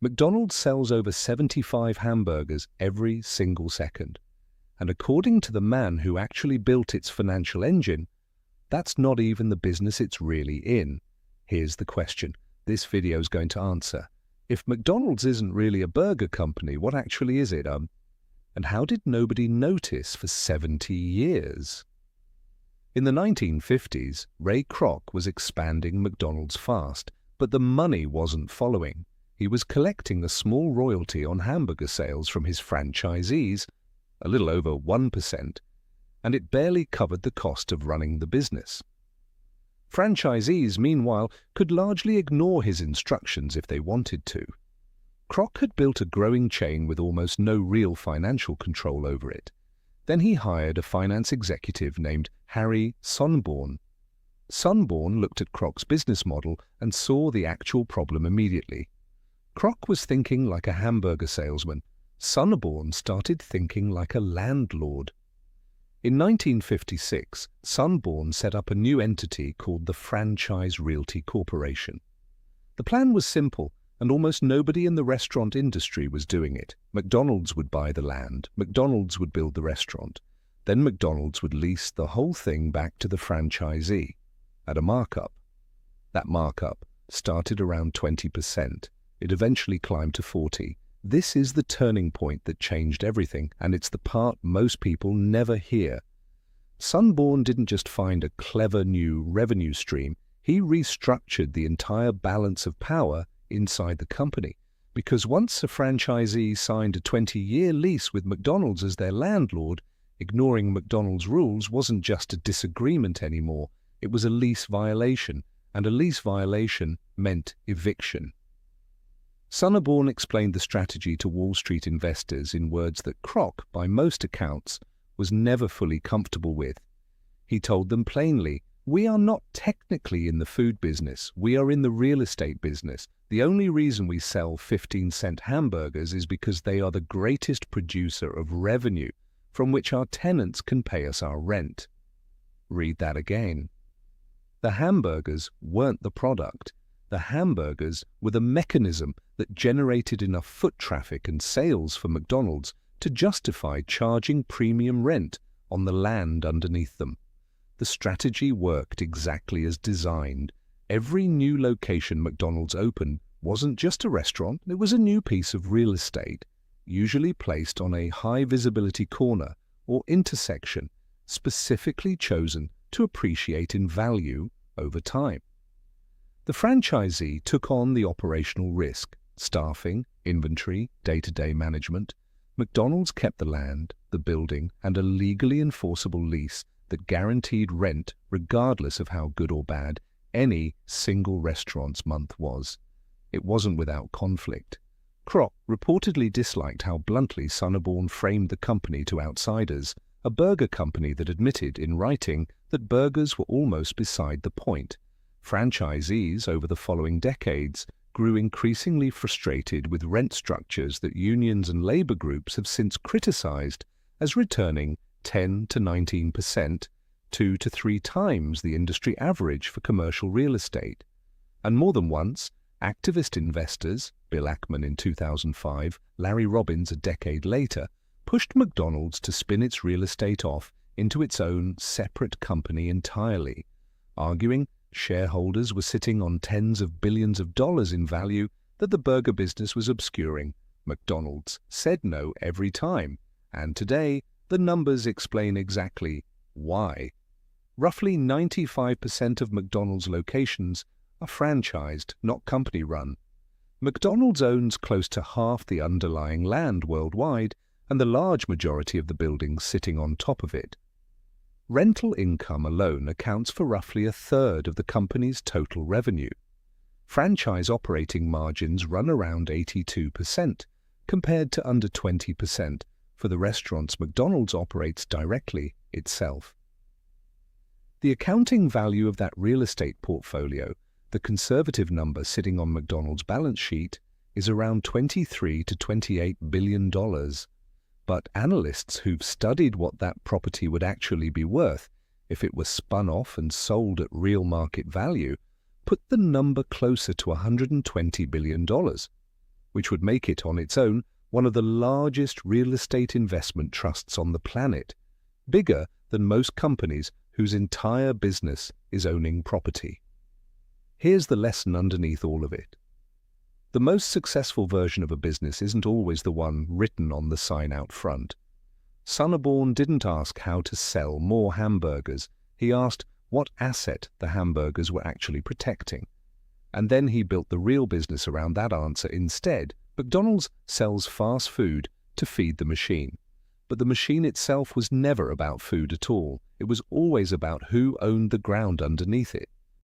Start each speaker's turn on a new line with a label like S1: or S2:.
S1: McDonald's sells over 75 hamburgers every single second. And according to the man who actually built its financial engine, that's not even the business it's really in. Here's the question this video is going to answer. If McDonald's isn't really a burger company, what actually is it? And how did nobody notice for 70 years? In the 1950s, Ray Kroc was expanding McDonald's fast, but the money wasn't following. He was collecting a small royalty on hamburger sales from his franchisees, a little over 1%, and it barely covered the cost of running the business. Franchisees, meanwhile, could largely ignore his instructions if they wanted to. Kroc had built a growing chain with almost no real financial control over it. Then he hired a finance executive named Harry Sonneborn. Sonneborn looked at Kroc's business model and saw the actual problem immediately. Kroc was thinking like a hamburger salesman. Sonneborn started thinking like a landlord. In 1956, Sonneborn set up a new entity called the Franchise Realty Corporation. The plan was simple, and almost nobody in the restaurant industry was doing it. McDonald's would buy the land, McDonald's would build the restaurant, then McDonald's would lease the whole thing back to the franchisee at a markup. That markup started around 20%. It eventually climbed to 40%. This is the turning point that changed everything, and it's the part most people never hear. Sonneborn didn't just find a clever new revenue stream, he restructured the entire balance of power inside the company. Because once a franchisee signed a 20-year lease with McDonald's as their landlord, ignoring McDonald's rules wasn't just a disagreement anymore, it was a lease violation, and a lease violation meant eviction. Sonneborn explained the strategy to Wall Street investors in words that Kroc, by most accounts, was never fully comfortable with. He told them plainly, "We are not technically in the food business, we are in the real estate business. The only reason we sell 15-cent hamburgers is because they are the greatest producer of revenue from which our tenants can pay us our rent." Read that again. The hamburgers weren't the product. The hamburgers were the mechanism that generated enough foot traffic and sales for McDonald's to justify charging premium rent on the land underneath them. The strategy worked exactly as designed. Every new location McDonald's opened wasn't just a restaurant, it was a new piece of real estate, usually placed on a high-visibility corner or intersection, specifically chosen to appreciate in value over time. The franchisee took on the operational risk, staffing, inventory, day-to-day management. McDonald's kept the land, the building, and a legally enforceable lease that guaranteed rent regardless of how good or bad any single restaurant's month was. It wasn't without conflict. Kroc reportedly disliked how bluntly Sonneborn framed the company to outsiders, a burger company that admitted in writing that burgers were almost beside the point. Franchisees over the following decades grew increasingly frustrated with rent structures that unions and labor groups have since criticized as returning 10 to 19%, 2 to 3 times the industry average for commercial real estate. And more than once, activist investors, Bill Ackman in 2005, Larry Robbins a decade later, pushed McDonald's to spin its real estate off into its own separate company entirely, arguing shareholders were sitting on tens of billions of dollars in value that the burger business was obscuring. McDonald's said no every time, and today the numbers explain exactly why. Roughly 95% of McDonald's locations are franchised, not company-run. McDonald's owns close to half the underlying land worldwide and the large majority of the buildings sitting on top of it. Rental income alone accounts for roughly a third of the company's total revenue. Franchise operating margins run around 82%, compared to under 20% for the restaurants McDonald's operates directly itself. The accounting value of that real estate portfolio, the conservative number sitting on McDonald's balance sheet, is around $23 to $28 billion. But analysts who've studied what that property would actually be worth if it were spun off and sold at real market value put the number closer to $120 billion. which would make it on its own one of the largest real estate investment trusts on the planet, bigger than most companies whose entire business is owning property. Here's the lesson underneath all of it. The most successful version of a business isn't always the one written on the sign out front. Sonneborn didn't ask how to sell more hamburgers. He asked what asset the hamburgers were actually protecting. And then he built the real business around that answer instead. McDonald's sells fast food to feed the machine. But the machine itself was never about food at all. It was always about who owned the ground underneath it.